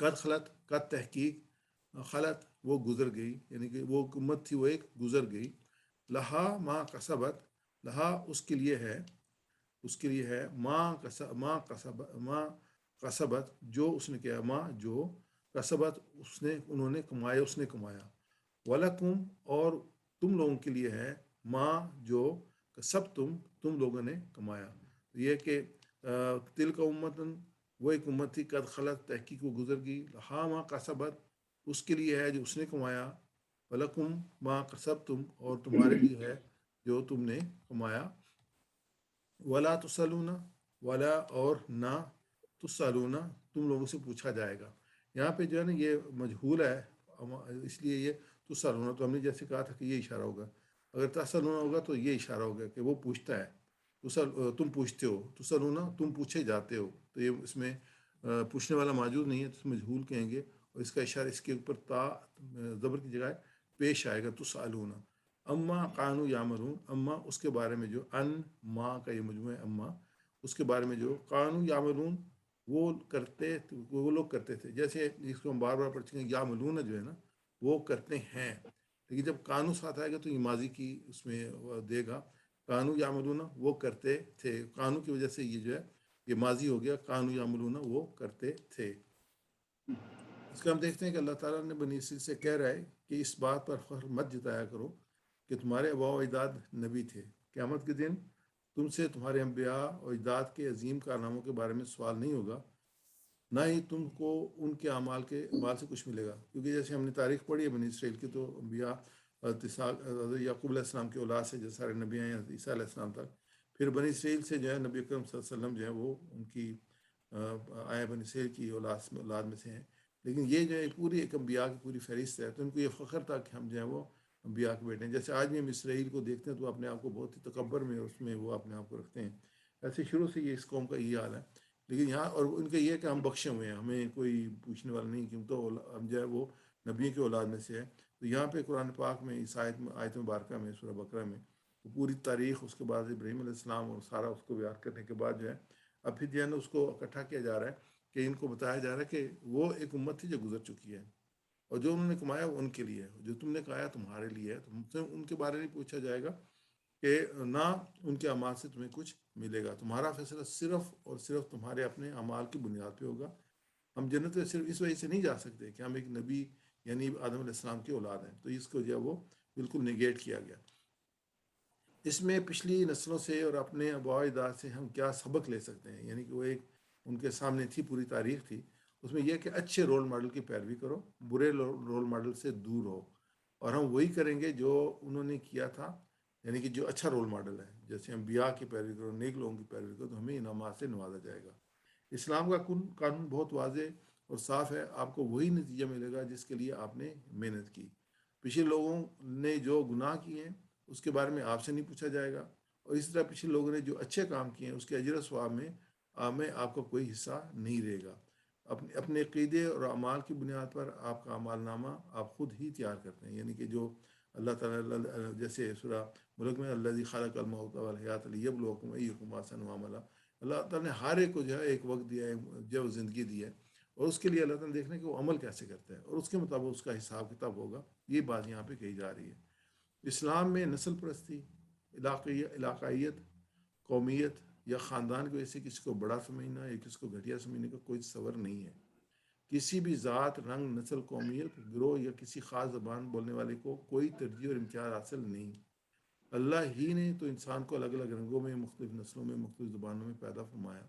قد خلط، قد تحقیق، خلط وہ گزر گئی، یعنی کہ وہ امت تھی وہ ایک گزر گئی، لہا ما کسبت، لہا اس کے لیے ہے، اس کے لیے ہے ما کسبت جو اس نے کیا، ما جو کسبت اس نے انہوں نے کمایا، اس نے کمایا، ولکم اور تم لوگوں کے لیے ہے ما جو سب تم لوگوں نے کمایا. یہ کہ تل کا امتن وہ ایک امت تھی، قد خلط تحقیق وہ گزر گئی، لہا ما کسبت اس کے لیے ہے جو اس نے کمایا، ولکم ما کسبتم اور تمہارے لیے ہے جو تم نے کمایا، ولا تسلون ولا اور نہ تسلون تم لوگوں سے پوچھا جائے گا. یہاں پہ جو ہے نا یہ مجہول ہے، اس لیے یہ تسلون، تو ہم نے جیسے کہا تھا کہ یہ اشارہ ہوگا، اگر تسلون ہوگا تو یہ اشارہ ہوگا کہ وہ پوچھتا ہے، تم پوچھتے ہو، تسلون تم پوچھے جاتے ہو، تو یہ اس میں پوچھنے والا موجود نہیں ہے تو مجہول کہیں گے، اور اس کا اشارہ اس کے اوپر تا زبر کی جگہ پیش آئے گا، تسالون. اما قانو یامرون، اما اس کے بارے میں جو، ان ما کا یہ مجموعہ ہے، اما اس کے بارے میں جو قانو یامرون وہ کرتے، وہ لوگ کرتے تھے، جیسے جس کو ہم بار بار پڑھ چکے ہیں، یاملون جو ہے نا وہ کرتے ہیں، لیکن جب قانو ساتھ آئے گا تو یہ ماضی کی اس میں دے گا، قانو یاملون وہ کرتے تھے، قانو کی وجہ سے یہ جو ہے یہ ماضی ہو گیا، قانو یاملون وہ کرتے تھے. اس کا ہم دیکھتے ہیں کہ اللہ تعالیٰ نے بنی اسرائیل سے کہہ رہا ہے کہ اس بات پر فخر مت جتایا کرو کہ تمہارے آباء و اجداد نبی تھے، قیامت کے دن تم سے تمہارے انبیاء اور اجداد کے عظیم کارناموں کے بارے میں سوال نہیں ہوگا، نہ ہی تم کو ان کے اعمال سے کچھ ملے گا، کیونکہ جیسے ہم نے تاریخ پڑھی ہے بنی اسرائیل کی، تو انبیاء یعقوب علیہ السلام کے اولاد سے جو سارے نبی ہیں عیسیٰ علیہ السلام تک، پھر بنی اسرائیل سے جو ہے نبی اکرم صلی اللہ علیہ وسلم جو ہے وہ ان کی آئے بنی اسرائیل کی اولاد میں سے ہیں، لیکن یہ جو ہے پوری ایک انبیاء کی پوری فہرست ہے، تو ان کو یہ فخر تھا کہ ہم جو ہے وہ انبیاء کے بیٹے ہیں. جیسے آج بھی ہم اسرائیل کو دیکھتے ہیں تو اپنے آپ کو بہت ہی تکبر میں اس میں وہ اپنے آپ کو رکھتے ہیں، ایسے شروع سے یہ اس قوم کا یہ حال ہے. لیکن یہاں اور ان کا یہ ہے کہ ہم بخشے ہوئے ہیں، ہمیں کوئی پوچھنے والا نہیں، کیوں تو ہم جو ہے وہ نبی کے اولاد میں سے ہے. تو یہاں پہ قرآن پاک میں اس آیت مبارکہ میں سورہ بقرہ میں پوری تاریخ، اس کے بعد ابراہیم علیہ السلام اور سارا اس کو بیان کرنے کے بعد جو ہے اب پھر جو ہے نا اس کو اکٹھا کیا جا رہا ہے کہ ان کو بتایا جا رہا ہے کہ وہ ایک امت تھی جو گزر چکی ہے، اور جو انہوں نے کمایا وہ ان کے لیے ہے، جو تم نے کھایا تمہارے لیے ہے، تم سے ان کے بارے میں پوچھا جائے گا کہ نہ ان کے اعمال سے تمہیں کچھ ملے گا، تمہارا فیصلہ صرف اور صرف تمہارے اپنے اعمال کی بنیاد پہ ہوگا. ہم جنت میں صرف اس وجہ سے نہیں جا سکتے کہ ہم ایک نبی یعنی آدم علیہ السلام کی اولاد ہیں، تو اس کو جو ہے وہ بالکل نگیٹ کیا گیا. اس میں پچھلی نسلوں سے اور اپنے آباء اجداد سے ہم کیا سبق لے سکتے ہیں، یعنی کہ وہ ایک ان کے سامنے تھی پوری تاریخ تھی، اس میں یہ کہ اچھے رول ماڈل کی پیروی کرو، برے رول ماڈل سے دور ہو، اور ہم وہی کریں گے جو انہوں نے کیا تھا، یعنی کہ جو اچھا رول ماڈل ہے، جیسے انبیاء کی پیروی کرو، نیک لوگوں کی پیروی کرو، تو ہمیں انعامات سے نوازا جائے گا. اسلام کا قانون بہت واضح اور صاف ہے، آپ کو وہی نتیجہ ملے گا جس کے لیے آپ نے محنت کی. پچھلے لوگوں نے جو گناہ کیے ہیں اس کے بارے میں آپ سے نہیں پوچھا جائے گا، اور اس طرح پچھلے لوگوں نے جو اچھے کام کیے ہیں اس کے اجر و ثواب میں آپ کا کوئی حصہ نہیں رہے گا. اپنے عقیدے اور اعمال کی بنیاد پر آپ کا اعمال نامہ آپ خود ہی تیار کرتے ہیں، یعنی کہ جو اللہ تعالیٰ جیسے سورہ ملک میں الذی خلق الموت والحیات لیبلوکم ایکم احسن عملا، اللہ تعالیٰ نے ہر ایک کو جو ہے ایک وقت دیا ہے، جو زندگی دی ہے، اور اس کے لیے اللہ تعالیٰ دیکھنے کہ وہ عمل کیسے کرتا ہے، اور اس کے مطابق اس کا حساب کتاب ہوگا. یہ بات یہاں پہ کہی جا رہی ہے. اسلام میں نسل پرستی، علاقائیت، قومیت یا خاندان کی وجہ سے کسی کو بڑا سمجھنا یا کسی کو گھٹیا سمجھنے کا کوئی تصور نہیں ہے. کسی بھی ذات، رنگ، نسل، قومیت، گروہ یا کسی خاص زبان بولنے والے کو کوئی ترجیح اور امتیاز حاصل نہیں. اللہ ہی نے تو انسان کو الگ الگ رنگوں میں، مختلف نسلوں میں، مختلف زبانوں میں پیدا فرمایا.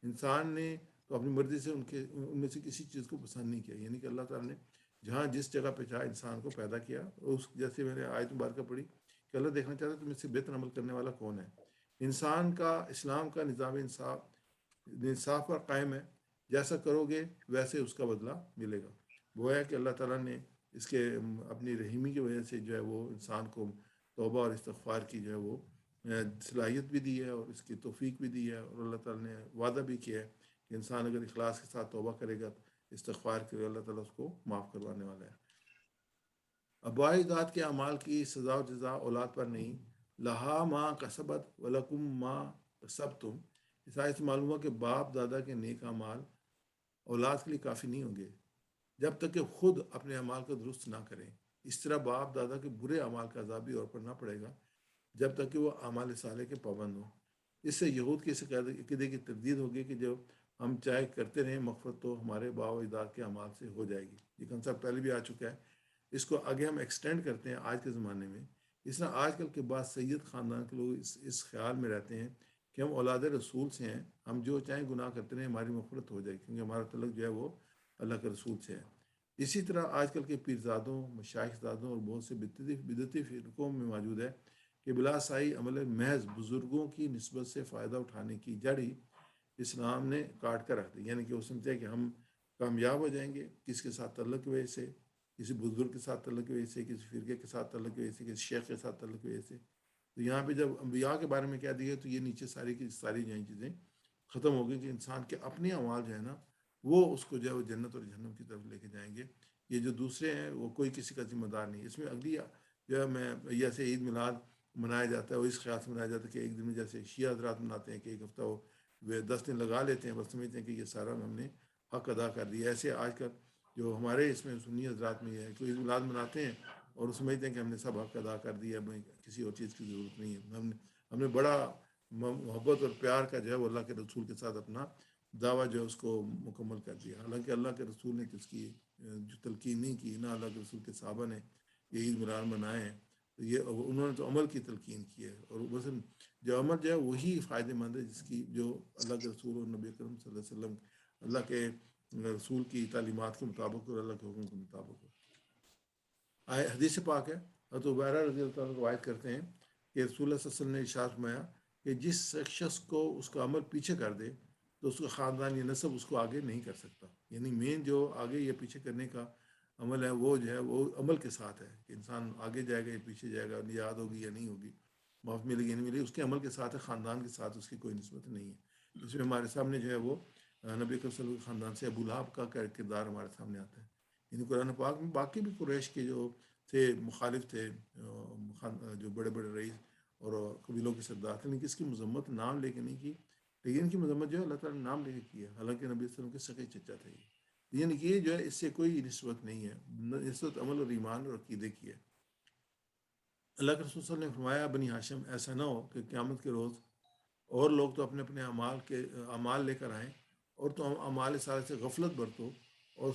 انسان نے تو اپنی مرضی سے ان میں سے کسی چیز کو پسند نہیں کیا، یعنی کہ اللہ تعالیٰ نے جہاں جس جگہ پہ چاہا انسان کو پیدا کیا، اس جیسے میں نے آیت مبارکہ پڑھی کہ اللہ دیکھنا چاہتا ہے تم اس سے بہتر عمل کرنے والا کون ہے. انسان کا اسلام کا نظام انصاف پر قائم ہے، جیسا کرو گے ویسے اس کا بدلہ ملے گا. وہ ہے کہ اللہ تعالیٰ نے اس کے اپنی رحیمی کی وجہ سے جو ہے وہ انسان کو توبہ اور استغفار کی جو ہے وہ صلاحیت بھی دی ہے، اور اس کی توفیق بھی دی ہے، اور اللہ تعالیٰ نے وعدہ بھی کیا ہے کہ انسان اگر اخلاص کے ساتھ توبہ کرے گا، استغفار کرے، اللہ تعالیٰ اس کو معاف کروانے والا ہے. آباء اجداد کے اعمال کی سزا و جزا اولاد پر نہیں، لہا ما کسبت ولکم ما کسبتم. اس آیت سے معلوم ہوا کہ باپ دادا کے نیک اعمال اولاد کے لیے کافی نہیں ہوں گے، جب تک کہ خود اپنے اعمال کو درست نہ کریں. اس طرح باپ دادا کے برے اعمال کا عذاب بھی اور پر نہ پڑے گا جب تک کہ وہ اعمال صالح کے پابند ہوں. اس سے یہود کے اس عقیدے کی تردید ہوگی کہ جو ہم چاہے کرتے رہیں مغفرت تو ہمارے باء و اجداد کے اعمال سے ہو جائے گی. یہ کنسیپٹ پہلے بھی آ چکا ہے. اس کو آگے ہم ایکسٹینڈ کرتے ہیں آج کے زمانے میں. اس طرح آج کل کے بعد سید خاندان کے لوگ اس خیال میں رہتے ہیں کہ ہم اولاد رسول سے ہیں, ہم جو چاہیں گناہ کرتے رہیں ہماری مغفرت ہو جائے گی کیونکہ ہمارا تعلق جو ہے وہ اللہ کے رسول سے ہے. اسی طرح آج کل کے پیرزادوں, مشائخ زادوں اور بہت سے بدعتی فرقوں میں موجود ہے کہ بلا سائی عمل محض بزرگوں کی نسبت سے فائدہ اٹھانے کی جڑ ہی اسلام نے کاٹ کر رکھ دی. یعنی کہ وہ سمجھتے ہیں کہ ہم کامیاب ہو جائیں گے کس کے ساتھ تعلق کی وجہ سے, کسی بزرگ کے ساتھ تعلق کی وجہ سے, کسی فرقے کے ساتھ تعلق کی وجہ سے, کسی شیخ کے ساتھ تعلق کی وجہ سے. تو یہاں پہ جب انبیاء کے بارے میں کہہ دیا تو یہ نیچے ساری کی ساری جو ہیں چیزیں ختم ہو گئی کہ انسان کے اپنے اعمال جو ہے نا وہ اس کو جو ہے وہ جنت اور جہنم کی طرف لے کے جائیں گے. یہ جو دوسرے ہیں وہ کوئی کسی کا ذمہ دار نہیں. اس میں اگلی جو ہے میں جیسے عید میلاد منایا جاتا ہے وہ اس خیال سے منایا جاتا ہے کہ ایک دن میں جیسے شیعہ حضرات مناتے ہیں کہ ایک ہفتہ وہ 10 دن لگا لیتے ہیں, بس سمجھتے ہیں کہ یہ سارا ہم نے حق ادا کر دیا. ایسے آج کل جو ہمارے اس میں سنی حضرات میں یہ ہے کہ عید میلاد مناتے ہیں اور اس سمجھتے ہیں کہ ہم نے سب حق ادا کر دیا, ہمیں کسی اور چیز کی ضرورت نہیں ہے. ہم نے بڑا محبت اور پیار کا جو ہے وہ اللہ کے رسول کے ساتھ اپنا دعویٰ جو ہے اس کو مکمل کر دیا. حالانکہ اللہ کے رسول نے کس کی جو تلقین نہیں کی, نہ اللہ کے رسول کے صحابہ نے یہ عید میلاد منائے ہیں. تو یہ انہوں نے تو عمل کی تلقین کی ہے, اور بس جو عمل جو ہے وہی فائدہ مند ہے جس کی جو اللہ کے رسول اور نبی کرم صلی اللہ علیہ وسلم اللہ کے رسول کی تعلیمات کے مطابق اور اللہ کے حکم کے مطابق ہو. حدیث پاک ہے, حضرت عبیرہ رضی اللہ عنہ روایت کرتے ہیں کہ رسول اللہ صلی اللہ علیہ وسلم نے ارشاد فرمایا کہ جس شخص کو اس کا عمل پیچھے کر دے تو اس کا خاندان یا نسب اس کو آگے نہیں کر سکتا. یعنی مین جو آگے یا پیچھے کرنے کا عمل ہے وہ جو ہے وہ عمل کے ساتھ ہے کہ انسان آگے جائے گا یا پیچھے جائے گا, یاد ہوگی یا نہیں ہوگی, معاف ملے گی یا نہیں ملے گی, اس کے عمل کے ساتھ ہے, خاندان کے ساتھ اس کی کوئی نسبت نہیں ہے. اس میں ہمارے سامنے جو ہے وہ نبی کریم صلی اللہ علیہ وسلم کے خاندان سے ابو لہب کا کردار ہمارے سامنے آتا ہے. یعنی قرآن پاک میں باقی بھی قریش کے جو تھے مخالف تھے, جو بڑے بڑے رئیس اور قبیلوں کے سردار تھے, لیکن اس کی مذمت نام لے کے نہیں کی, لیکن ان کی مذمت جو ہے اللہ تعالیٰ نے نام لے کے کی ہے. حالانکہ نبی صلی اللہ علیہ وسلم کے سگے چچا تھے. یعنی کہ یہ جو ہے اس سے کوئی نسبت نہیں ہے, نسبت عمل اور ایمان اور عقیدے کی ہے. اللہ کے رسول صلی اللہ علیہ وسلم نے فرمایا بنی ہاشم ایسا نہ ہو کہ قیامت کے روز اور لوگ تو اپنے اپنے اعمال لے کر آئیں اور تو اعمال صالح سے غفلت برتو اور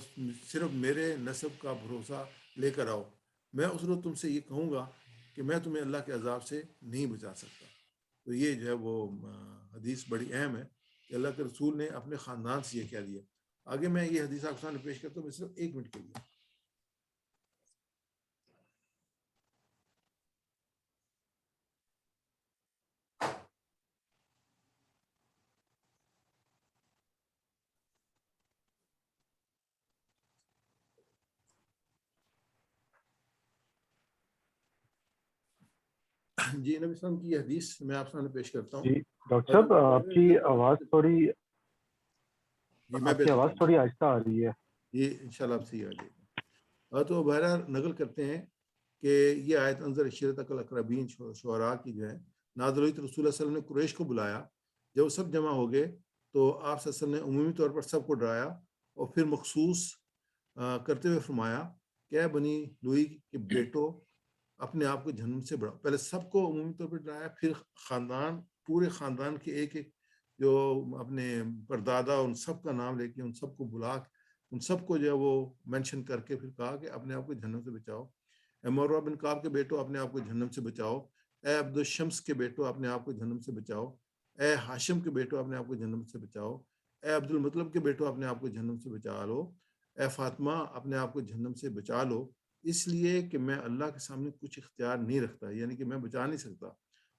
صرف میرے نسب کا بھروسہ لے کر آؤ. میں اس روز تم سے یہ کہوں گا کہ میں تمہیں اللہ کے عذاب سے نہیں بچا سکتا. تو یہ جو ہے وہ حدیث بڑی اہم ہے کہ اللہ کے رسول نے اپنے خاندان سے یہ کہہ دیا. آگے میں یہ حدیث آپ کے سامنے پیش کرتا ہوں, میں صرف 1 منٹ کے لیے. جی نبی صلی اللہ علیہ وسلم کی حدیث میں آپ سامنے پیش کرتا ہوں. جی ڈاکٹر صاحب آپ کی آواز تھوڑی آہستہ آ رہی ہے. یہ انشاءاللہ آپ صحیح آ جائے گا. تو بہرحال نقل کرتے ہیں کہ یہ آیت انظر عشیرتک الاقربین شعراء کی جو ہے نازل ہوئی تو رسول اللہ صلی اللہ علیہ وسلم نے قریش کو بلایا. جب وہ سب جمع ہو گئے تو آپ صلی اللہ علیہ وسلم نے عمومی طور پر سب کو ڈرایا اور پھر مخصوص کرتے ہوئے فرمایا کہ اے بنی لوئی کے بیٹو اپنے آپ کو جہنم سے بڑھاؤ. پہلے سب کو عمومی طور پر ڈرایا, پھر پورے خاندان کے ایک جو اپنے پردادا ان سب کا نام لے کے ان سب کو بلا ان سب کو جو ہے وہ مینشن کر کے پھر کہا کہ اپنے آپ کو جہنم سے بچاؤ. اے مرہ بن کعب کے بیٹو اپنے آپ کو جہنم سے بچاؤ. اے عبد الشمس کے بیٹو اپنے آپ کو جہنم سے بچاؤ. اے ہاشم کے بیٹو اپنے آپ کو جہنم سے بچاؤ. اے عبد المطلب کے بیٹو اپنے آپ کو جہنم سے بچا لو. اے فاطمہ اپنے آپ کو جہنم سے بچا لو, اس لیے کہ میں اللہ کے سامنے کچھ اختیار نہیں رکھتا, یعنی کہ میں بچا نہیں سکتا.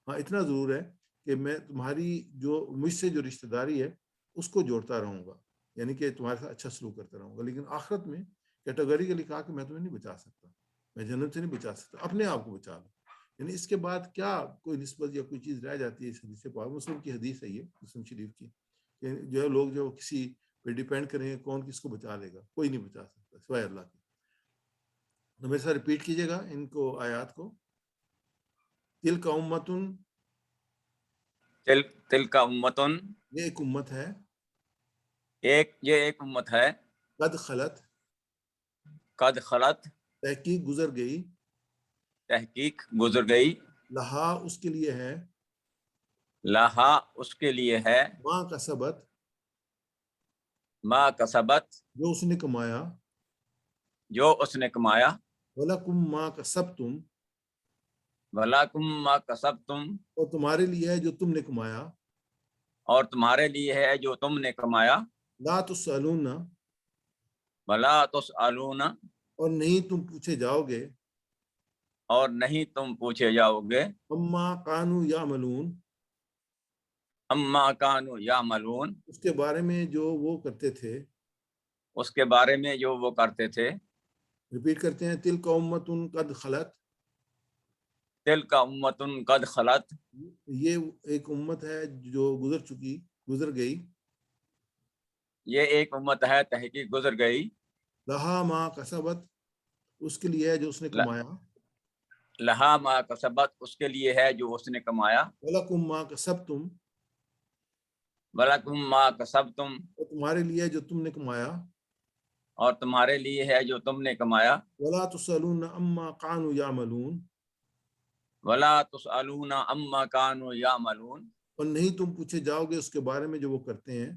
ہاں اتنا ضرور ہے کہ میں تمہاری جو مجھ سے جو رشتہ داری ہے اس کو جوڑتا رہوں گا, یعنی کہ تمہارے ساتھ اچھا سلوک کرتا رہوں گا. لیکن آخرت میں کیٹیگری کے لیے کہا کہ میں تمہیں نہیں بچا سکتا, میں جنت سے نہیں بچا سکتا, اپنے آپ کو بچا لو. یعنی اس کے بعد کیا کوئی نسبت یا کوئی چیز رہ جاتی ہے اس حدیث پاک. مسلم کی حدیث ہے یہ, مسلم شریف کی, کہ جو ہے لوگ جو کسی پہ ڈیپینڈ کریں گے کون کس کو بچا لے گا, کوئی نہیں بچا سکتا سوائے اللہ کے. تو میرے ساتھ ریپیٹ کیجیے گا ان کو آیات کو. تلک امتن, تلک امتن, یہ ایک امت ہے, یہ ایک امت ہے, قد خلت, قد خلط تحقیق گزر گئی، تحقیق گزر گئی، لہا اس کے لیے ہے، لہا اس کے لیے ہے، ما کسبت ما کسبت جو اس نے کمایا، جو اس نے کمایا، ولکم ما کسبتم وَلَكُمْ مَا کسبتم اور تمہارے لیے ہے جو تم نے کمایا، اور تمہارے لیے ہے جو تم نے کمایا، لا تسألون وَلَا تُسْأَلُونَ اور نہیں تم پوچھے جاؤ گے، اور نہیں تم پوچھے جاؤ گے، اما کانوا یعملون اما کانوا یعملون اس کے بارے میں جو وہ کرتے تھے، اس کے بارے میں جو وہ کرتے تھے، ریپیٹ کرتے ہیں، تلک امۃ قد خلت تلک امۃ قد خلت یہ ایک امت ہے جو گزر گئی، یہ ایک امت ہے تحقیق گزر گئی، لہا ما کسبت اس کے لیے ہے جو اس نے کمایا، لہا ما کسبت اس کے لیے ہے جو اس نے کمایا، ولکم ما کسبتم وَلَكُمْ مَا کسبتم اور تمہارے لیے ہے جو تم نے کمایا، اور تمہارے لیے ہے جو تم نے کمایا، ولا تسألون اما كانوا يعملون وَلَا تُسْأَلُونَ عَمَّا كَانُوا يَعْمَلُونَ اور نہیں تم پوچھے جاؤ گے اس کے بارے میں جو وہ کرتے ہیں،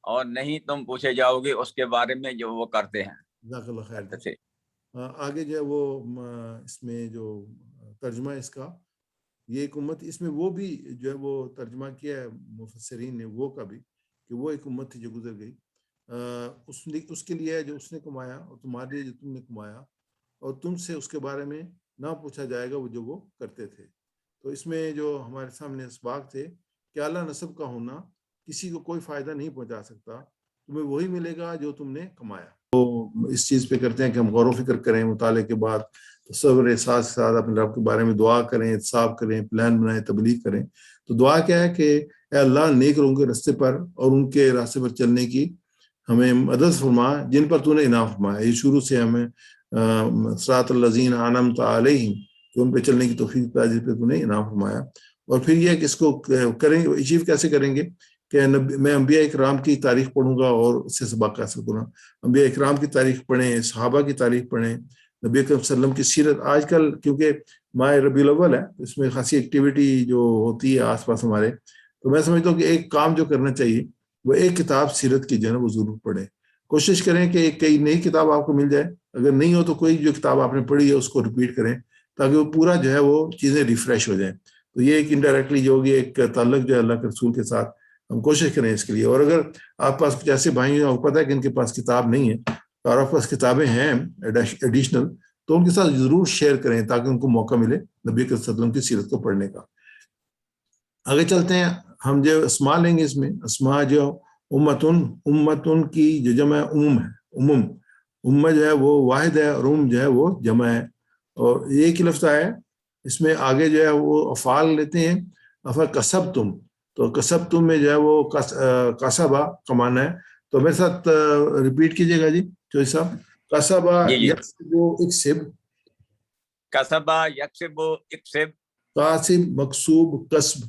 اور نہیں تم پوچھے جاؤ گے اس کے بارے میں جو وہ کرتے ہیں، جزاک اللہ خیر۔ کرتے تھے۔ آگے جو ہے وہ اس میں جو ترجمہ اس کا، یہ ایک امت، اس میں وہ بھی جو ہے وہ ترجمہ کیا ہے مفسرین نے وہ کا بھی، کہ وہ ایک امت تھی جو گزر گئی، اس کے لیے ہے جو اس نے کمایا اور تمہارے لیے جو تم نے کمایا، اور تم سے اس کے بارے میں نہ پوچھا جائے گا وہ جو وہ کرتے تھے۔ تو اس میں جو ہمارے سامنے اسباق تھے کہ اعلیٰ نسب کا ہونا کسی کو کوئی فائدہ نہیں پہنچا سکتا، تمہیں وہی ملے گا جو تم نے کمایا۔ تو اس چیز پہ کرتے ہیں کہ ہم غور و فکر کریں مطالعے کے بعد، صبر ساتھ ساتھ اپنے رب کے بارے میں دعا کریں، احتساب کریں، پلان بنائیں، تبلیغ کریں۔ تو دعا کیا ہے کہ اے اللہ نیک لوگوں کے راستے پر اور ان کے راستے پر چلنے کی ہمیں مدد فرما جن پر تو نے انعام فرمایا۔ یہ شروع سے ہمیں صراط الذین انعمت علیہم کہ ان پہ چلنے کی توفیق پہ جس پہ تو نے انعام فرمایا۔ اور پھر یہ کہ اس کو کریں گے، اچیو کیسے کریں گے کہ میں انبیاء اکرام کی تاریخ پڑھوں گا اور اس سے سبق حاصل کروں گا۔ انبیاء اکرام کی تاریخ پڑھیں، صحابہ کی تاریخ پڑھیں، نبی اکرم صلی اللہ علیہ وسلم کی سیرت۔ آج کل کیونکہ ماہ ربیع الاول ہے، اس میں خاصی ایکٹیویٹی جو ہوتی ہے آس پاس ہمارے، تو میں سمجھتا ہوں کہ ایک کام جو کرنا چاہیے وہ ایک کتاب سیرت کی جو ہے نا وہ ضرور پڑھیں۔ کوشش کریں کہ ایک کئی نئی کتاب آپ کو مل جائے، اگر نہیں ہو تو کوئی جو کتاب آپ نے پڑھی ہے اس کو ریپیٹ کریں تاکہ وہ پورا جو ہے وہ چیزیں ریفریش ہو جائیں۔ تو یہ ایک انڈائریکٹلی جو ہوگی ایک تعلق جو ہے اللہ کے رسول کے ساتھ، ہم کوشش کریں اس کے لیے۔ اور اگر آپ پاس کچھ ایسے بھائی ہیں آپ کو پتہ ہے کہ ان کے پاس کتاب نہیں ہے اور آپ پاس کتابیں ہیں ایڈیشنل، تو ان کے ساتھ ضرور شیئر کریں تاکہ ان کو موقع ملے نبی صلی اللہ علیہ وسلم کی سیرت کو پڑھنے کا۔ آگے چلتے ہیں، ہم جو اسماء لیں گے، اس میں اسماء جو امتن کی جو جمع ہے، امہ جو ہے وہ واحد ہے اور جو ہے وہ جمع ہے، اور ایک ہی لفظ ہے اس میں۔ آگے جو ہے وہ افعال لیتے ہیں، کسبتم، تو کسبتم میں جو ہے وہ کسبہ کمانا ہے۔ تو میرے ساتھ ریپیٹ کیجیے گا جی چوہی صاحب۔ کسبہ یکسب اکسب، کسبہ یکسب اکسب، کاسب مکسوب کسب،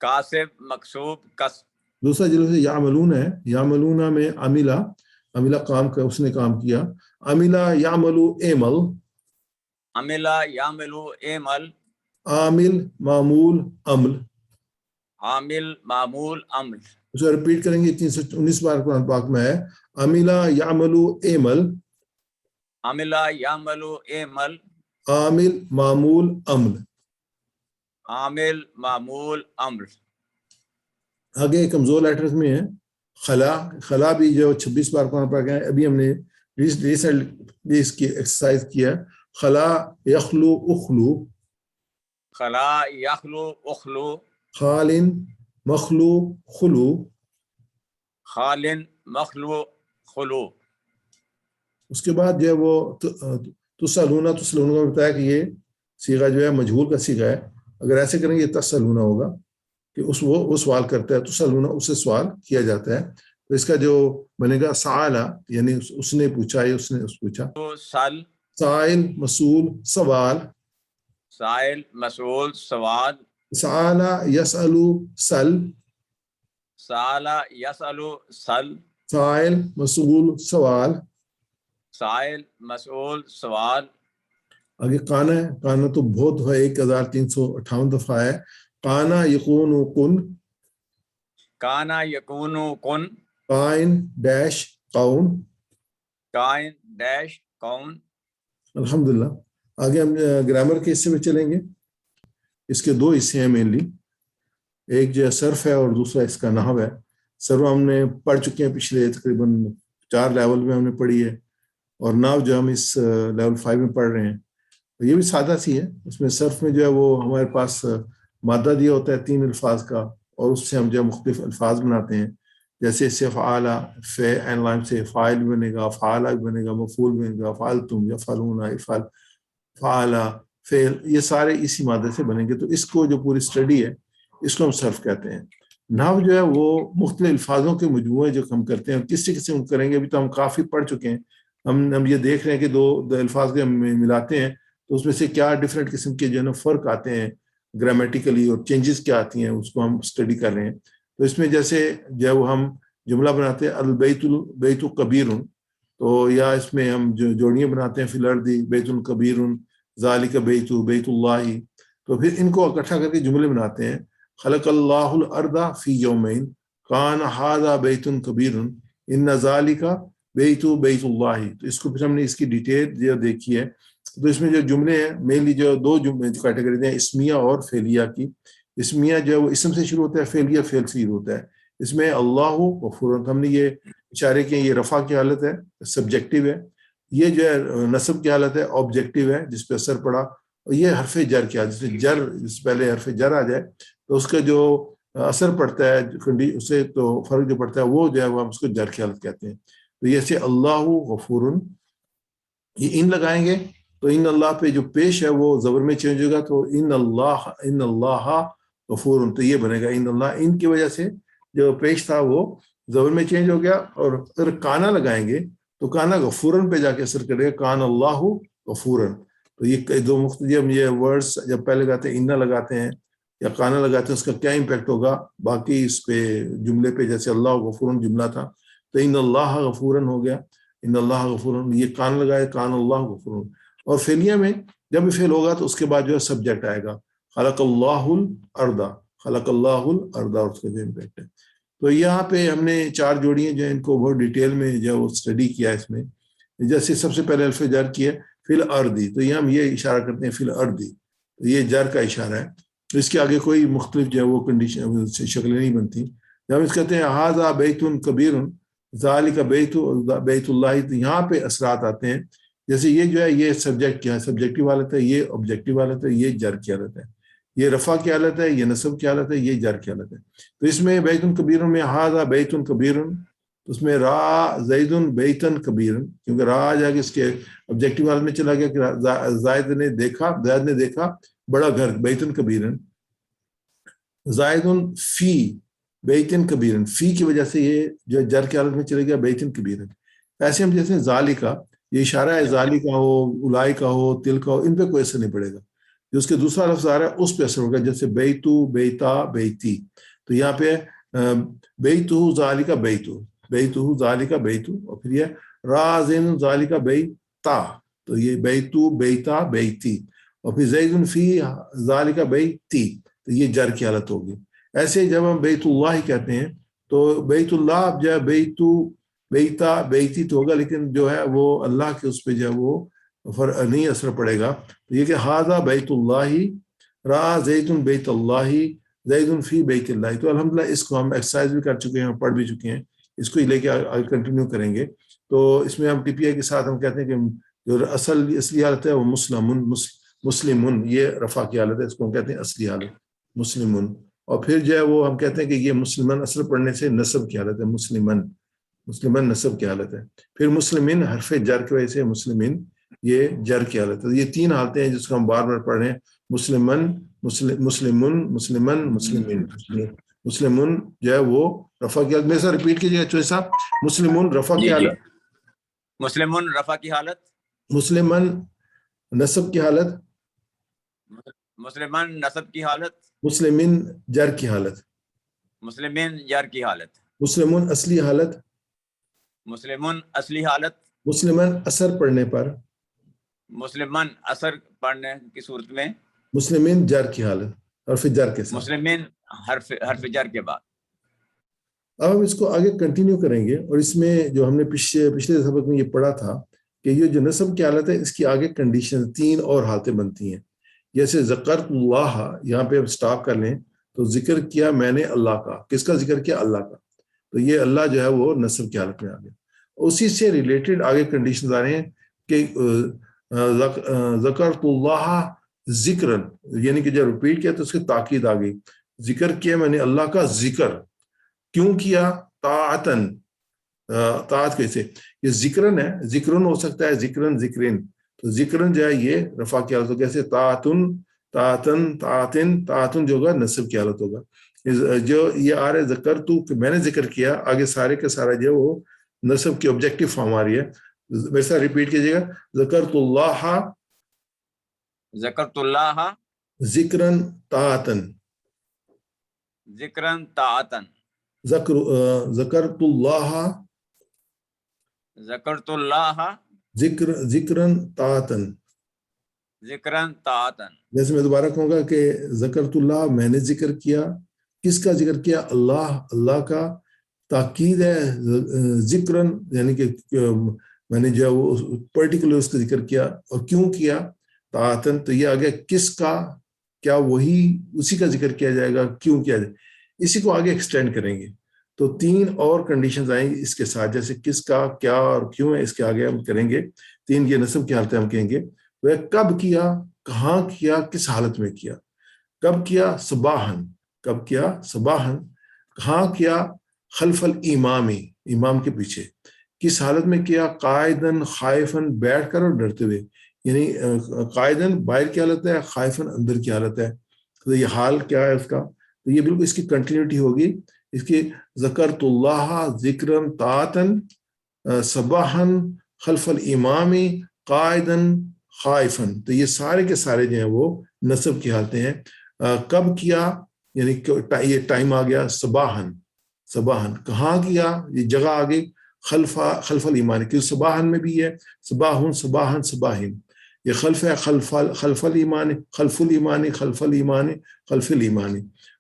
کاسب مکسوب کسب۔ دوسرا جو ہے یعملون ہے، یعملون میں عملہ کام کا، اس نے کام کیا، عملہ یعملو اعمل، عملہ یعملو اعمل، عامل معمول عمل، عامل معمول عمل۔ اسے ریپیٹ کریں گے 319 بار قرآن پاک میں ہے، عملہ یعملو اعمل، عملہ یعملو اعمل، عامل معمول عمل، عامل معمول عمل۔ آگے کمزور لیٹرز میں ہے خلا بھی جو 26 بار قرآن پاک ہے، ابھی ہم نے ریسنٹلی اس کی ایکسرسائز کیا، خلا یخلو اخلو، خلا یخلو اخلو، خالن مخلو خلو، خالن مخلو خلو۔ اس کے بعد جو ہے وہ تسألون کا بتایا کہ یہ صیغہ جو ہے مجہول کا صیغہ ہے، اگر ایسے کریں گے تسألون ہوگا کہ وہ سوال کرتا ہے، تسألون اس سے سوال کیا جاتا ہے۔ تو اس کا جو بنے گا سآلہ، یعنی اس نے پوچھا یا اس نے پوچھا، سل، سائل مسئول سوال، سائل مسئول سوال، سآلہ یسألو سل، سالہ یسألو سل، سائل مسئول سوال، سائل مسئول سوال. آگے کانا ہے. کانا تو بہت ہے، 1358 دفعہ ہے. کانا یکون کن، کانا یکون کن، کائن ڈیش کون. کائن ڈیش کون. الحمدللہ. آگے ہم گرامر کے حصے میں چلیں گے. اس کے دو حصے ہیں مینلی، ایک جو ہے صرف ہے اور دوسرا اس کا نحو ہے. صرف ہم نے پڑھ چکے ہیں پچھلے تقریباً 4 لیول میں ہم نے پڑھی ہے، اور نحو جو ہم اس لیول 5 میں پڑھ رہے ہیں. یہ بھی سادہ سی ہے. اس میں صرف میں جو ہے وہ ہمارے پاس مادہ دیا ہوتا ہے 3 الفاظ کا، اور اس سے ہم جو ہے مختلف الفاظ بناتے ہیں. جیسے اس سے فعالہ، عین لام سے فاعل بھی بنے گا، فعالہ بھی بنے گا، مفعول بھی بنے گا، فعلتم، یفعلون، افعل، فعالہ، فعل، یہ سارے اسی مادے سے بنیں گے. تو اس کو جو پوری اسٹڈی ہے اس کو ہم صرف کہتے ہیں. نحو جو ہے وہ مختلف الفاظوں کے مجموعے جو ہم کرتے ہیں، کس قسم کریں گے. ابھی تو ہم کافی پڑھ چکے ہیں. ہم یہ دیکھ رہے ہیں کہ دو الفاظ کے ہم ملاتے ہیں تو اس میں سے کیا ڈفرینٹ قسم کے جو ہے نا فرق آتے ہیں گرامیٹیکلی، اور چینجز کیا آتی ہیں، اس کو ہم اسٹڈی کر رہے ہیں. تو اس میں جیسے جب ہم جملہ بناتے ہیں البیت کبیر، تو یا اس میں ہم جو جوڑیاں بناتے ہیں فی الارض بیت کبیر ذالک بیت اللہ، تو پھر ان کو اکٹھا کر کے جملے بناتے ہیں. خلق اللہ الارض فی یومین کان ھذا بیت کبیر ان ذالک بیت اللہ. تو اس کو پھر ہم نے اس کی ڈیٹیل جو دیکھی ہے. تو اس میں جو جملے ہیں مینلی جو 2 جملے کیٹیگریز ہیں، اسمیہ اور فعلیہ کی. اسمیہ جو ہے وہ اسم سے شروع ہوتا ہے، فعلیہ فعل سے شروع ہوتا ہے. اس میں اللہ غفور، ہم نے یہ اشارے کیے یہ رفع کی حالت ہے، سبجیکٹیو ہے. یہ جو ہے نصب کی حالت ہے، آبجیکٹیو ہے جس پہ اثر پڑا. اور یہ حرف جر کیا، جس سے جر جس پہلے حرف جر آ جائے تو اس کا جو اثر پڑتا ہے اسے تو فرق جو پڑتا ہے وہ جو ہے وہ ہم اس کو جر کی حالت کہتے ہیں. تو یہ سے اللہ غفور، یہ ان لگائیں گے تو ان اللہ پہ جو پیش ہے وہ زبر میں چینج ہوگا، تو ان اللہ غفور، تو یہ بنے گا ان اللہ. ان کی وجہ سے جو پیش تھا وہ زبر میں چینج ہو گیا. اور اگر کانا لگائیں گے تو کانا غفورن پہ جا کے اثر کرے گا، کان اللہ غفورن. تو یہ 2 مختلف یہ ورڈز جب پہلے لگاتے ہیں، انا لگاتے ہیں یا کانا لگاتے ہیں، اس کا کیا امپیکٹ ہوگا باقی اس پہ جملے پہ. جیسے اللہ غفورن جملہ تھا تو ان اللہ غفورن ہو گیا، ان اللہ غفورن. یہ کان لگائے، کان اللہ غفورن. اور فعلیہ میں جب بھی فعل ہوگا تو اس کے بعد جو ہے سبجیکٹ آئے گا، خلق اللہ الارض، خلق اللہ الارض، اور اس کا جو امپیکٹ ہے. تو یہاں پہ ہم نے 4 جوڑیاں جو ہیں ان کو بہت ڈیٹیل میں جو وہ اسٹڈی کیا اس میں. جیسے سب سے پہلے الف جر کی ہے فی الارض، تو یہ ہم یہ اشارہ کرتے ہیں فی الارض، تو یہ جر کا اشارہ ہے. اس کے آگے کوئی مختلف جو ہے وہ کنڈیشن شکلیں نہیں بنتی. جب ہم اس کہتے ہیں ھذا بیت کبیر ذالک بیت اللہ، تو یہاں پہ اثرات آتے ہیں. جیسے یہ جو ہے یہ سبجیکٹ کیا ہے، سبجیکٹیو حالت ہے، یہ آبجیکٹیو حالت ہے، یہ جر کی حالت ہے، یہ رفع کی حالت ہے، یہ نصب کی حالت ہے، یہ جر کی حالت ہے. تو اس میں بیت کبیر میں ھذا بیت کبیر، اس میں را زید بیتن کبیر، کیونکہ را آ جائے گا اس کے آبجیکٹیو حالت میں چلا گیا کہ زید نے دیکھا بڑا گھر، بیتن کبیر. زائد فی بیتن کبیر، فی کی وجہ سے یہ جو جر کی حالت میں چلے گیا بیتن کبیر. ایسے ہم جیسے ذالکا، یہ اشارہ ہے ذالی کا ہو، الائی کا ہو، تل کا ہو، ان پہ کوئی اثر نہیں پڑے گا. جو اس کے دوسرا لفظ آ رہا ہے اس پہ اثر ہوگا، جیسے بیتو، بیتا، بیتی. تو یہاں پہ بیتو ذالکا بیتو، بیتو ذالکا بیتو، اور پھر یہ رازن ذالکا بیتا، تو یہ بیتو، بیتا، بیتی. اور پھر زید فی ذالکا بیتی، تو یہ جر کی حالت ہوگی. ایسے جب ہم بیت اللہ کہتے ہیں تو بیت اللہ جو ہے بیتو، بیتا، بیتی تو ہوگا، لیکن جو ہے وہ اللہ کے اس پہ جو ہے وہ نہیں اثر پڑے گا. تو یہ کہ ھذا بیت اللہ را زید بیت اللہ زید فی بیت اللہ. تو الحمدللہ اس کو ہم ایکسرسائز بھی کر چکے ہیں، پڑھ بھی چکے ہیں، اس کو ہی لے کے آگے کنٹینیو کریں گے. تو اس میں ہم ٹی پی آئی کے ساتھ ہم کہتے ہیں کہ جو اصلی حالت ہے وہ مسلمن، یہ رفع کی حالت ہے، اس کو ہم کہتے ہیں اصلی حالت مسلمن. اور پھر جو ہے وہ ہم کہتے ہیں کہ یہ مسلمن اثر پڑھنے سے نصب کی حالت ہے، مسلمن نصب کی حالت ہے. پھر مسلمین حرف جر کی وجہ سے مسلمین یہ جر کی حالت ہے. یہ 3 حالتیں ہیں جس کو ہم بار بار پڑھ رہے ہیں، مسلمن، مسلمن جو ہے وہ رفع کی حالت. میں سے ریپیٹ کیجیے چوہے صاحب، مسلمن رفع کی حالت، مسلمن رفع کی حالت، مسلمن نصب کی حالت، مسلمن نصب کی حالت، مسلمین جر کی حالت، مسلمین جر کی حالت، مسلمن اصلی حالت، مسلمن اصلی حالت، مسلمن اثر پڑھنے پر، مسلمن اثر پڑھنے کی صورت میں، مسلمین جر کی حالت حرف جر کے ساتھ. مسلمین حرف جر کے بعد. اب ہم اس کو آگے کنٹینیو کریں گے، اور اس میں جو ہم نے پچھلے سبق میں یہ پڑھا تھا کہ یہ جو نصب کی حالت ہے اس کی آگے کنڈیشن 3 اور حالتیں بنتی ہیں. جیسے ذکرت اللہ، یہاں پہ اب سٹاپ کر لیں تو ذکر کیا میں نے اللہ کا. کس کا ذکر کیا؟ اللہ کا. تو یہ اللہ جو ہے وہ نصب کی حالت میں آ گیا. اسی سے ریلیٹڈ آگے کنڈیشنز آ رہے ہیں کہ ذکرت اللہ ذکرن، یعنی کہ جب ریپیٹ کیا تو اس کی تاکید آ گئی. ذکر کیا میں نے اللہ کا ذکر. کیوں کیا؟ طاعتن. طاعت کیسے؟ یہ ذکرن ہے، ذکرن ہو سکتا ہے، ذکرن ذکرین. تو ذکرن جو ہے یہ رفع کی حالت ہوگا. کیسے؟ طاعتن طاعتن طاعتن. طاعتن جو ہوگا نصب کی حالت ہوگا. جو یہ آ رہا ہے ذکر تو کہ میں نے ذکر کیا، آگے سارے کے سارا جو ہے وہ نصب کی آبجیکٹو فارم آ رہی ہے. ویسا ریپیٹ کیجیے گا، ذکرت اللہ ذکرت اللہ ذکرن طاعتن. ذکرن طاعتن. ذکرت اللہ ذکرت اللہ ذکرن طاعتن. ذکرن طاعتن. جیسے میں دوبارہ کہوں گا کہ ذکرت اللہ، میں نے ذکر کیا. کس کا ذکر کیا؟ اللہ کا. تاکید ہے ذکرن، یعنی کہ میں نے جو ہے وہ پرٹیکولر اس کا ذکر کیا. اور کیوں کیا؟ طاعتن. تو یہ آگے کس کا، کیا وہی اسی کا ذکر کیا جائے گا، کیوں کیا جائے. اسی کو آگے ایکسٹینڈ کریں گے تو 3 اور کنڈیشنز آئیں گی اس کے ساتھ، جیسے کس کا، کیا اور کیوں ہے. اس کے آگے ہم کریں گے 3 یہ نصب کی حالتیں ہم کہیں گے. وہ کب کیا، کہاں کیا، کس حالت میں کیا. کب کیا؟ صباحن. کب کیا؟ صباحن. کہاں کیا؟ خلف الامامی، امام کے پیچھے. کس حالت میں کیا؟ قائدن خائفن، بیٹھ کر اور ڈرتے ہوئے. یعنی قائدن باہر کی حالت ہے، خائفن اندر کی حالت ہے. تو یہ حال کیا ہے اس کا؟ تو یہ بالکل اس کی کنٹینیوٹی ہوگی. اس کی ذکرت اللہ ذکرن طاعتن صباحن خلف الامامی قائدن خائفن. تو یہ سارے کے سارے جو ہیں وہ نصب کی حالتیں ہیں. کب کیا، یعنی یہ ٹائم آ گیا. صباحن. صباحن. کہاں کیا، یہ جگہ آ گئی. خلف الایمان، کیوں صباحن میں بھی ہے صباحن صباحن صباحن. یہ خلف ہے، خلف الایمان، خلف الایمان، خلف الایمان، خلف الایمان.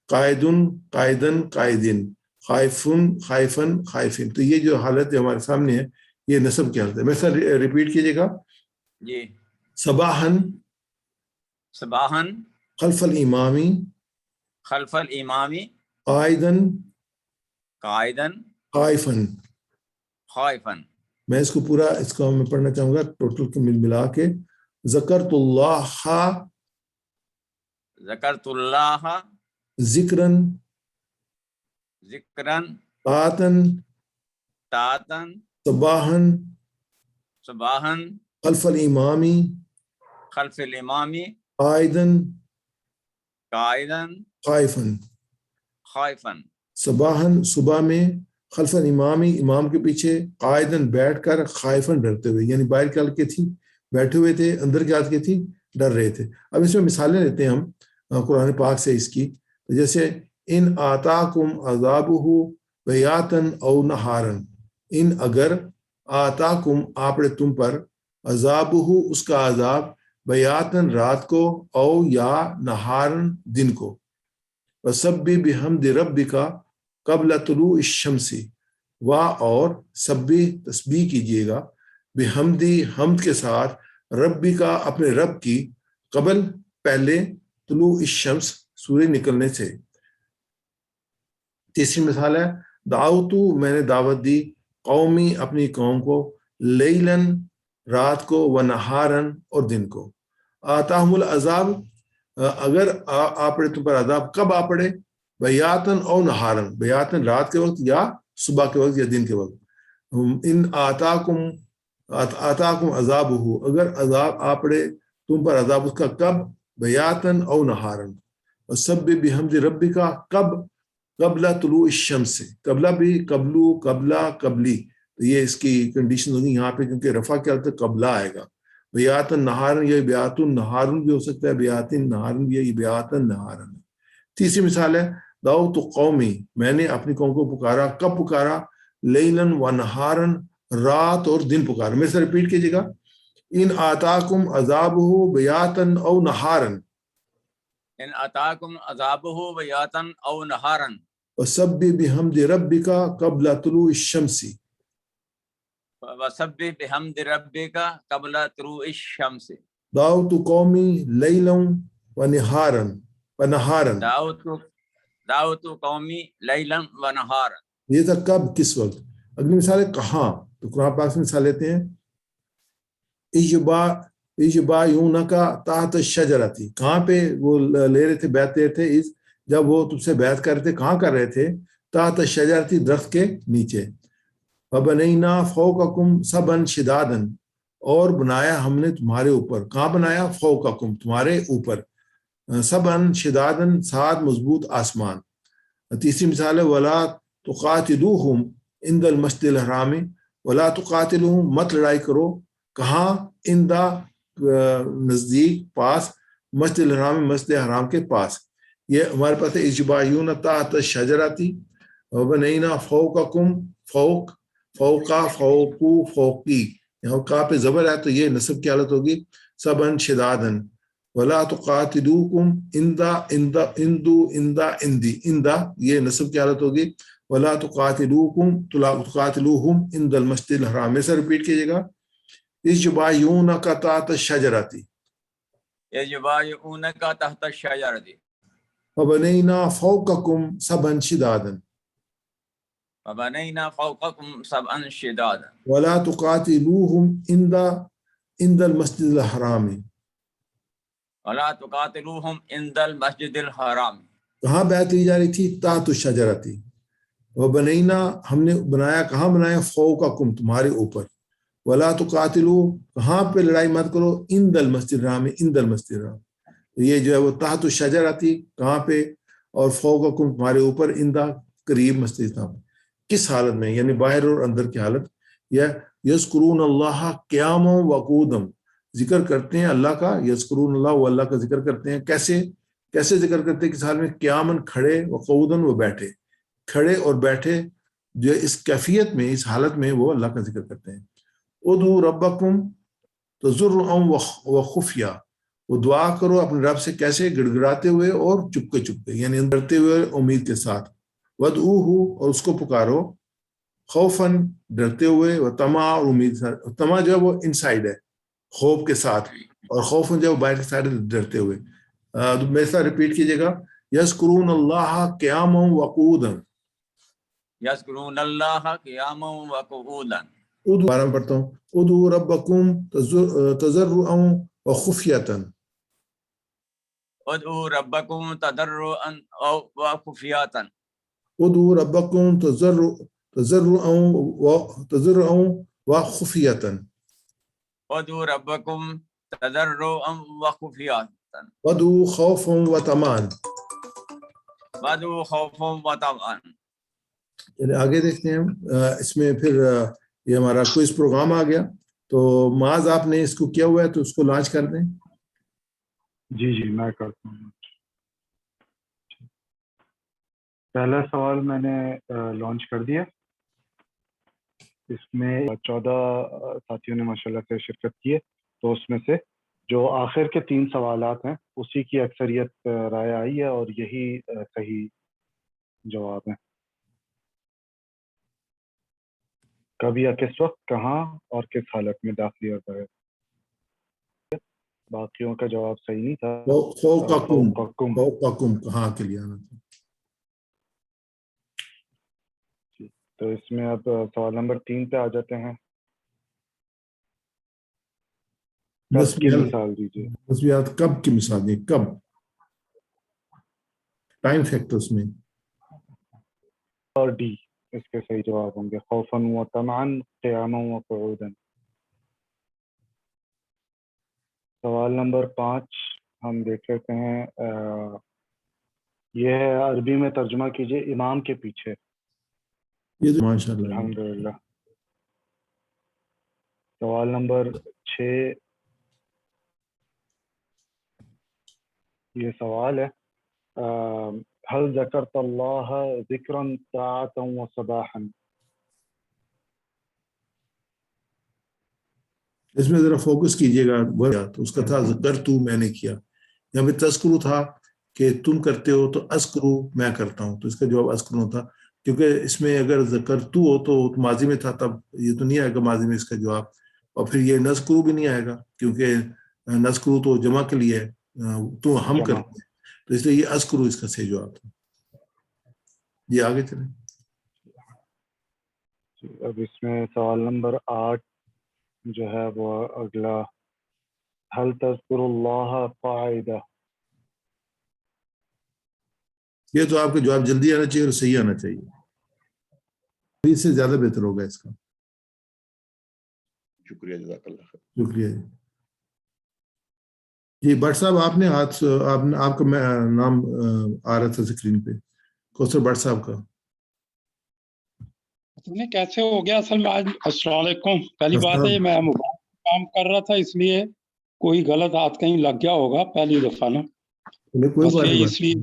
قائدن قائدن قائدن، خائفن خائفن خائفن. تو یہ جو حالت ہے ہمارے سامنے ہے یہ نصب کی حالت ہے. میں سر ریپیٹ کیجیے گا. جی. صباحن صباحن خلف الامامی خلف الامامی قائدن قائدن خائفن. خائفن. میں اس کو پورا اس کو میں پڑھنا چاہوں گا ٹوٹل کو ملا کے. ذکرت اللہ ذکرت اللہ ذکرن ذکرن طاعتن طاعتن صباحن صباحن خلف الامامی خلف الامامی قائدن قائدن خائفن. خائفن. صباحن صبح میں، خلف الامامی امام کے پیچھے، قائدن بیٹھ کر، خائفن ڈرتے ہوئے. یعنی باہر کی حالت کی تھی بیٹھے ہوئے تھے، اندر کی حالت کی تھی ڈر رہے تھے. اب اس میں مثالیں لیتے ہیں ہم قرآن پاک سے اس کی. جیسے ان آتاکم عذابہ بیاتن او نہارن. ان اگر آتاکم آپ نے تم پر، عذابہ اس کا عذاب، بیاتن رات کو، او یا نہارن دن کو. وسبح بحمد ربک قبل طلوع الشمس، اور تسبیح کیجیے گا، بحمدی حمد کے ساتھ، ربی کا اپنے رب کی، قبل پہلے، طلوع الشمس سورج نکلنے سے. تیسری مثال ہے دعوتو میں نے دعوت دی، قومی اپنی قوم کو، لیلن رات کو، ونہارن اور دن کو. آتاہم العذاب اگر آپ پڑے تم پر عذاب، کب آپ پڑے؟ بیاتن او نہارن، بیاتن رات کے وقت یا صبح کے وقت یا دن کے وقت. ان آتاکم عذاب ہو، اگر عذاب آپ پڑے تم پر عذاب اس کا، کب؟ بیاتن او نہارن. وسبح بحمد ربک کب؟ قبل طلوع الشمس. قبلہ بھی، قبلو، قبلہ، قبلی. تو یہ اس کی کنڈیشن ہوگی یہاں پہ، کیونکہ رفع کیا ہوتا ہے قبلہ آئے گا. بیاتن نہارن، یہ بیاتن نہارن بھی ہو سکتا ہے، بیاتن نہارن بھی ہے، یہ بیاتن نہارن. تیسری مثال ہے دعوت قومی میں نے اپنی قوم کو پکارا، کب پکارا؟ لیلن و نہارن رات اور دن پکارو. میرے سے ریپیٹ کیجیے گا. ان آتاکم عذابہ بیاتن او نہارن ان اتاکم عذابہ بیاتن او نہارن وسبح بحمد ربک قبل طلوع الشمس وسبح بحمد ربک قبل طلوع الشمس دعوت قومی لیلا ونہارا. دعوت قومی لیلا و نہارا. یہ تھا کب کس وقت. اگلی مثال ہے کہاں. تو قرآن پاک سے مثال لیتے ہیں. اجبایونکا تحت الشجرہ تھی. کہاں پہ وہ لے رہے تھے بیعت لے رہے تھے. جب وہ تم سے بیعت کر رہے تھے کہاں کر رہے تھے. تحت الشجرہ تھی درخت کے نیچے. فبنینا فوقکم سبعا شدادا اور بنایا ہم نے تمہارے اوپر. کہاں بنایا. فوقکم تمہارے اوپر. سبعا شدادا 7 مضبوط آسمان. تیسری مثال ہے ولا تقاتلوہم عند المسجد الحرام. ولا تقاتلوہم مت لڑائی کرو. کہاں. اندا نزدیک پاس. مسجد الحرام مسجد حرام کے پاس. یہ ہمارے پاس اجبایون تحت الشجرہ تھی. وبنینا فوقکم فوق فوقا فوقو فوقی. یہاں کا پہ زبر ہے تو یہ نصب کی حالت ہوگی. سبعا شدادا. ولا تقاتلوکم اندا یہ نصب کی حالت ہوگی. ولا تقاتلوہم عند المسجد الحرام. میں سے ریپیٹ کیجیے گا. اجبایونک تحت الشجرہ تھی. یجبایعونک تحت الشجرہ. وبنینا فوقکم سبعا شدادا. وبنینا فوقکم سبعا شدادا. ولا تقاتلوہم عند المسجد الحرام. ولا تقاتلوہم عند المسجد الحرام. کہاں بیعت لی جا رہی تھی. تحت الشجرہ تھی. وبنینا ہم نے بنایا. کہاں بنایا. فوقکم تمہارے اوپر. ولا تقاتلو کہاں پہ لڑائی مت کرو. عند المسجد الحرام عند المسجد الحرام. یہ جو ہے وہ تحت الشجرہ تھی کہاں پہ. اور فوقکم تمہارے اوپر. اندا قریب مسجد الحرام. کس حالت میں. یعنی باہر اور اندر کی حالت. یا یذکرون اللہ قیاما وقعودا. ذکر کرتے ہیں اللہ کا. یذکرون اللہ وہ اللہ کا ذکر کرتے ہیں. کیسے ذکر کرتے ہیں. کس حال میں. قیاماً کھڑے وقعودا وہ بیٹھے. کھڑے اور بیٹھے جو اس کیفیت میں اس حالت میں وہ اللہ کا ذکر کرتے ہیں. ادعوا ربکم تضرعا وخفیہ. وہ دعا کرو اپنے رب سے کیسے. گڑگڑاتے ہوئے اور چپکے یعنی ڈرتے ہوئے امید کے ساتھ. ودعوہ اور اس کو پکارو. خوفاً ڈرتے ہوئے. وطمع اور امید. طمع جو ہے وہ انسائیڈ ہے خوف کے ساتھ. اور خوف جو ہے وہ باہر کے سائڈ ڈرتے ہوئے. میرے ساتھ ریپیٹ کیجیے گا. یذکرون اللہ قیاما وقعودا. یذکرون اللہ قیاما وقعودا. دوبارہ پڑھتا ہوں. ادعوا ربکم تضرعا وخفیۃ. ادعوا ربکم تضرعا وخفیۃ. ادعوا ربکم تضرعا وخفیۃ. ادعوا ربکم تضرعا وخفیۃ. ودعوا خوفا وطمعا. وادعوا خوفا وطمعا. یعنی آگے دیکھتے ہیں. اس میں پھر یہ ہمارا کوئز پروگرام آ گیا. تو معاذ آپ نے اس کو کیا ہوا ہے تو اس کو لانچ کر دیں. جی میں کرتا ہوں. پہلا سوال میں نے لانچ کر دیا. اس میں 14 ساتھیوں نے ماشاءاللہ سے شرکت کی ہے. تو اس میں سے جو آخر کے 3 سوالات ہیں اسی کی اکثریت رائے آئی ہے اور یہی صحیح جواب ہے. کب یا کس وقت کہاں اور کس حالت میں داخلی ہوتا ہے. باقیوں کا جواب صحیح نہیں تھا. فوقکم کہاں کے لیے آنا تھا. تو اس میں اب سوال نمبر 3 پہ آ جاتے ہیں. کب کی مثال دیجیے. نسبیات کب کی مثال دی. کب ٹائم فیکٹرز میں. اور ڈی اس کے صحیح جواب ہوں گے. خوفا وطمعا قیاما وقعودا. سوال نمبر 5 ہم دیکھ لیتے ہیں. یہ ہے عربی میں ترجمہ کیجئے امام کے پیچھے. یہ ماشاء اللہ. الحمدللہ. سوال نمبر 6 یہ سوال ہے هل ذکرت اللہ ذکرا طاعتا و صباحا. اس میں ذرا فوکس کیجیے گا. تو اس کا تھا ذکر تو میں نے کیا. یہاں پہ تذکرو تھا کہ تم کرتے ہو تو اذکرو میں کرتا ہوں. تو اس کا جواب اذکرو تھا کیونکہ اس میں اگر ذکر تو ہو تو ماضی میں تھا, تب یہ تو نہیں آئے گا ماضی میں اس کا جواب. اور پھر یہ نذکرو بھی نہیں آئے گا کیونکہ نذکرو تو جمع کے لیے ہے, تو ہم کرتے ہیں. تو اس لیے یہ اذکرو اس کا صحیح جواب تھا. یہ آگے چلیں. اب اس میں سوال نمبر 8 جو ہے وہ اگلا, هل تذکر اللہ قاعدہ. یہ تو آپ کا جواب جلدی آنا چاہیے اور صحیح آنا چاہیے, اس سے زیادہ بہتر ہوگا اس کا. شکریہ, جزاک اللہ خیر. شکریہ جی. بٹ صاحب آپ نے ہاتھ, آپ کا نام آ رہا تھا اسکرین پہ, کوثر بٹ صاحب کا. کیسے ہو گیا اصل میں آج. السلام علیکم. پہلی بات ہے میں موبائل کام کر رہا تھا اس لیے کوئی غلط ہاتھ کہیں لگ گیا ہوگا پہلی دفعہ نا, کوئی بات نہیں, اس لیے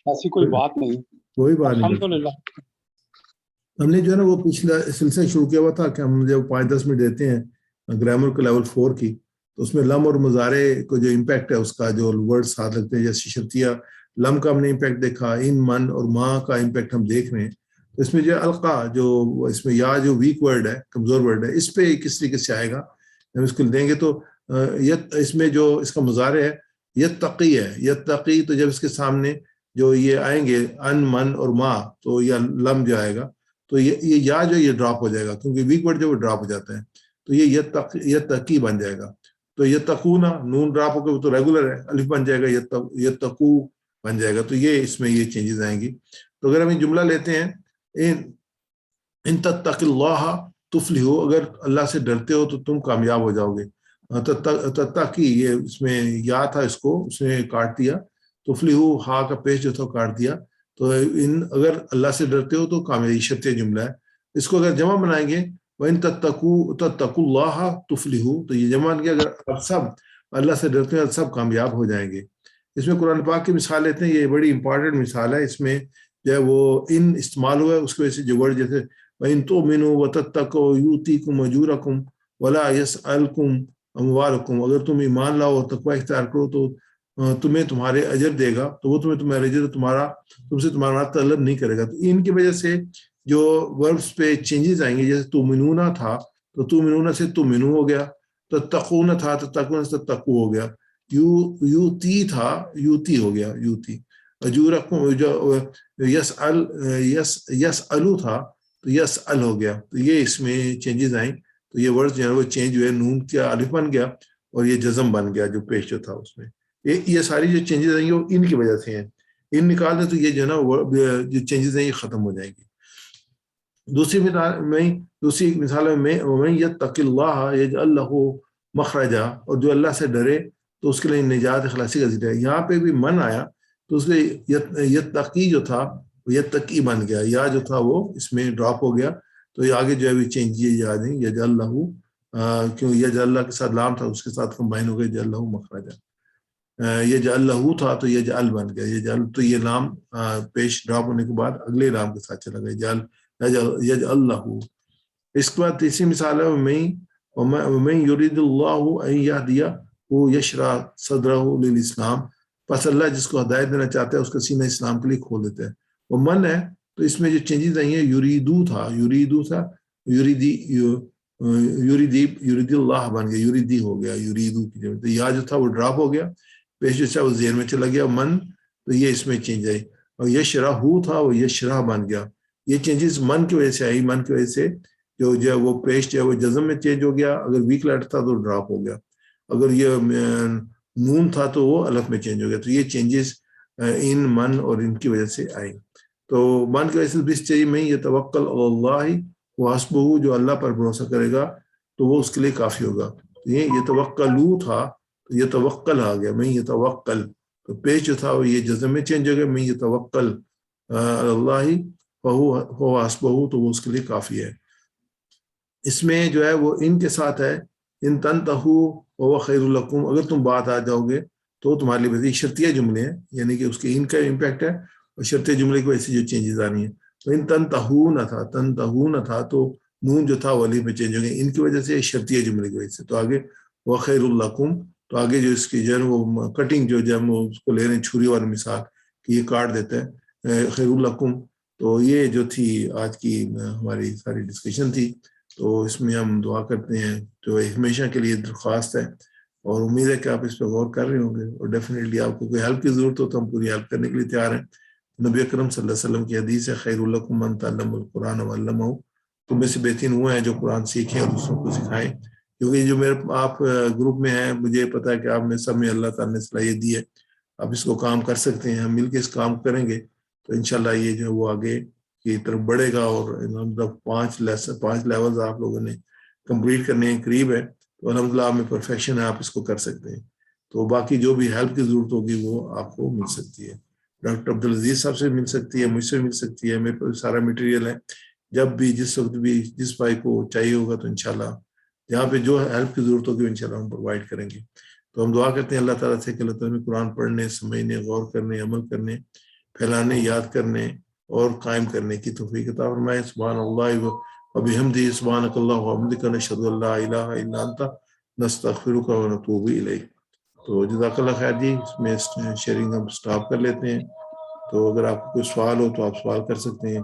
ایسی کوئی بات نہیں. کوئی بات نہیں. الحمدللہ ہم نے جو ہے نا وہ پچھلا سلسلہ شروع کیا ہوا تھا کہ ہم جب 5-10 منٹ دیتے ہیں گرامر کو لیول 4 کی, تو اس میں لم اور مضارع کو جو امپیکٹ ہے اس کا, جو ورڈ ساتھ لگتے ہیں جیسے شرطیہ, لم کا ہم نے امپیکٹ دیکھا, ان من اور ماں کا امپیکٹ ہم دیکھ رہے ہیں. تو اس میں جو القا, جو اس میں یا جو ویک ورڈ ہے, کمزور ورڈ ہے, اس پہ کس طریقے سے آئے گا ہم اس کو دیں گے. تو اس میں جو اس کا مضارع ہے یتقی ہے. یتقی تو جب اس کے سامنے جو یہ آئیں گے ان من اور ماں, تو یا لم جو آئے گا تو یہ یا جو یہ ڈراپ ہو جائے گا کیونکہ ویک ورڈ جو وہ ڈراپ ہو جاتا ہے. تو یہ یتقی بن جائے گا. تو یتقونا نون ڈراپ ہو کے وہ تو ریگولر ہے, الف بن جائے گا, یتقو بن جائے گا. تو یہ اس میں یہ چینجز آئیں گی. تو اگر ہم یہ جملہ لیتے ہیں ان تتق اللہ تفلحوا, اگر اللہ سے ڈرتے ہو تو تم کامیاب ہو جاؤ گے. تتقی یہ اس میں یا تھا, اس کو اس نے کاٹ دیا. تفلحوا ہا کا پیش جو تھا کاٹ دیا. تو اگر اللہ سے ڈرتے ہو تو کامیابی شرطیہ جملہ ہے. اس کو اگر جمع بنائیں گے وَإِن تَتَّقُوا اللَّهَ تُفْلِحُوا, تو یہ جمع کیا, اگر آپ سب اللہ سے ڈرتے ہیں سب کامیاب ہو جائیں گے. اس میں قرآن پاک کی مثال لیتے ہیں, یہ بڑی امپورٹنٹ مثال ہے. اس میں جو ہے وہ ان استعمال ہوا ہے, اس کی وجہ سے جو ورڈ جیسے وَإِن تُؤْمِنُوا وَتَتَّقُوا يُؤْتِكُمْ أُجُورَكُمْ وَلَا يَسْأَلْكُمْ أَمْوَالَكُمْ, اگر تم ایمان لاؤ اور تقوی اختیار کرو تو تمہیں تمہارے اجر دے گا, تو وہ تمہارے اجر تم سے تمہارا طلب نہیں کرے گا. تو ان کی وجہ سے جو وربس پہ چینجز آئیں گے, جیسے تؤمنون تھا تو تؤمنون سے تؤمنو ہو گیا, تتقون تھا تو تتقون سے تتقو ہو گیا, یوتی تھا یوتی ہو گیا یوتی. اجورکم یسألو تھا تو یسأل ہو گیا. تو یہ اس میں چینجز آئیں. تو یہ ورڈ جو ہے وہ چینج ہوئے, نون کیا الف بن گیا اور یہ جزم بن گیا جو پیش جو تھا اس میں. یہ ساری جو چینجز آئیں گے وہ ان کی وجہ سے ہیں. ان نکال دیں تو یہ جو ہے نا جو چینجز ہیں یہ ختم ہو جائیں گی. دوسری مثال میں وَمَن يَتَّقِ اللَّهَ يَجْعَلْ لَهُ مَخْرَجًا, اور جو اللہ سے ڈرے تو اس کے لیے نجات خلاصی کا ذریعہ. یہاں پہ بھی من آیا تو اس کے یتقی جو تھا وہ یتقی بن گیا, یا جو تھا وہ اس میں ڈراپ ہو گیا. تو یہ آگے جو ہے بھی چینج یاد ہیں یجعل لہو, کیوں یجعل اللہ کے ساتھ لام تھا اس کے ساتھ کمبائن ہو گیا یجعل لہو مخرجا. یجعل لہو تھا تو یجعل بن گیا. یجعل تو یہ لام پیش ڈراپ ہونے کے بعد اگلے لام کے ساتھ چلا گیا یجعل لہو. اس کے بعد تیسری مثال ہے وَمَن يُرِدُ اللَّهُ أَن يَهْدِيَهُ يَشْرَحْ صَدْرَهُ لِلْإِسْلَامِ, پس اللہ جس کو ہدایت دینا چاہتا ہے اس کا سینہ اسلام کے لیے کھول دیتا ہے. وہ من ہے تو اس میں جو چینجز آئی ہیں یریدو تھا یریدی اللہ بن گیا, یریدی ہو گیا یریدو کی جگہ. تو یا جو تھا وہ ڈراپ ہو گیا, پیش جو تھا وہ زیر میں چلا گیا من, تو یہ اس میں چینج آئی. اور یشرح تھا وہ یشرح بن گیا. یہ چینجز من کی وجہ سے آئی. من کی وجہ سے جو ہے وہ پیش جو ہے وہ جزم میں چینج ہو گیا, اگر ویک لیٹر تھا تو ڈراپ ہو گیا, اگر یہ نون تھا تو وہ الف میں چینج ہو گیا. تو یہ چینجز ان من اور ان کی وجہ سے آئیں. تو من کی وجہ سے بیس چاہیے میں یتوکل اللہ وحسبہ, جو اللہ پر بھروسہ کرے گا تو وہ اس کے لیے کافی ہوگا. یہ یتوکلو تھا تو یتوکل آ گیا, میں یتوکل, تو پیش جو تھا وہ یہ جزم میں چینج ہو گیا, میں یتوکل اللہ فہو حسبہ, تو وہ اس کے لیے کافی ہے. اس میں جو ہے وہ ان کے ساتھ ہے ان تنتہو وہو خیر لکم, اگر تم بات آ جاؤ گے تو تمہارے لیے بہتر. شرطیہ جملے ہیں یعنی کہ اس کے ان کا امپیکٹ ہے, اور شرطیہ جملے کی وجہ سے جو چینجز آنی ہیں. تو ان تنتہو نہ تھا تو نون جو تھا وہ الف میں چینج ہو گیا ان کی وجہ سے، شرطیہ جملے کی وجہ سے. تو آگے وخیر لکم، تو آگے جو اس کی جو ہے وہ کٹنگ جو ہم اس کو لے رہے ہیں چھری والی مثال کہ یہ کاٹ دیتا ہے خیر لکم. تو یہ جو تھی آج کی ہماری ساری ڈسکشن تھی. تو اس میں ہم دعا کرتے ہیں جو ہمیشہ کے لیے درخواست ہے، اور امید ہے کہ آپ اس پہ غور کر رہے ہوں گے، اور ڈیفینیٹلی آپ کو کوئی ہیلپ کی ضرورت ہو تو ہم پوری ہیلپ کرنے کے لیے تیار ہیں. نبی اکرم صلی اللہ علیہ وسلم کی حدیث ہے خیر لکم من تعلم القرآن وعلمہ، تم میں سے بہترین وہ ہیں جو قرآن سیکھیں اور دوسروں کو سکھائیں. کیونکہ جو میرے آپ گروپ میں ہیں، مجھے پتا ہے کہ آپ میں سب میں اللہ تعالیٰ نے صلاحیت دی ہے، آپ اس کو کام کر سکتے ہیں. ہم مل کے اس کام کریں گے تو انشاءاللہ یہ جو ہے وہ آگے کی طرف بڑھے گا. اور 5 لیولز آپ لوگوں نے کمپلیٹ کرنے ہیں، قریب ہے، تو الحمدللہ آپ میں پرفیکشن ہے، آپ اس کو کر سکتے ہیں. تو باقی جو بھی ہیلپ کی ضرورت ہوگی وہ آپ کو مل سکتی ہے. ڈاکٹر عبدالعزیز صاحب سے مل سکتی ہے، مجھ سے مل سکتی ہے، میرے پاس سارا میٹیریل ہے. جب بھی جس وقت بھی جس بھائی کو چاہیے ہوگا تو انشاءاللہ جہاں پہ جو ہیلپ کی ضرورت ہوگی انشاءاللہ ہم پرووائڈ کریں گے. تو ہم دعا کرتے ہیں اللہ تعالیٰ سے کہ اللہ تعالیٰ قرآن پڑھنے، سمجھنے، غور کرنے، عمل کرنے، پھیلانے، یاد کرنے اور قائم کرنے کی توفیق عطا فرمائے. سبحان اللہ وبحمدہ، سبحانک اللہم وبحمدک، نشہد ان لا الہ الا انت، نستغفرک ونتوب الیک. تو جزاک اللہ خیر جی. اس میں شیئرنگ ہم سٹاپ کر لیتے ہیں. تو اگر آپ کو کوئی سوال ہو تو آپ سوال کر سکتے ہیں.